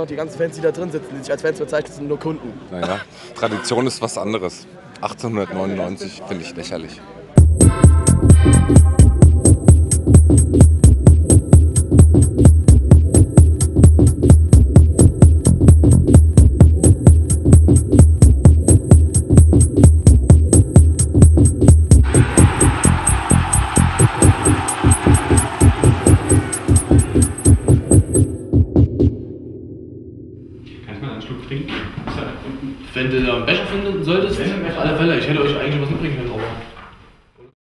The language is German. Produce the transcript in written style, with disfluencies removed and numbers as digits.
die ganzen Fans, die da drin sitzen, die sich als Fans bezeichnen, sind nur Kunden. Naja, Tradition ist was anderes. 1899 finde ich lächerlich. Wenn du da einen Becher finden solltest, auf alle Fälle. Ich hätte euch eigentlich was mitbringen können, aber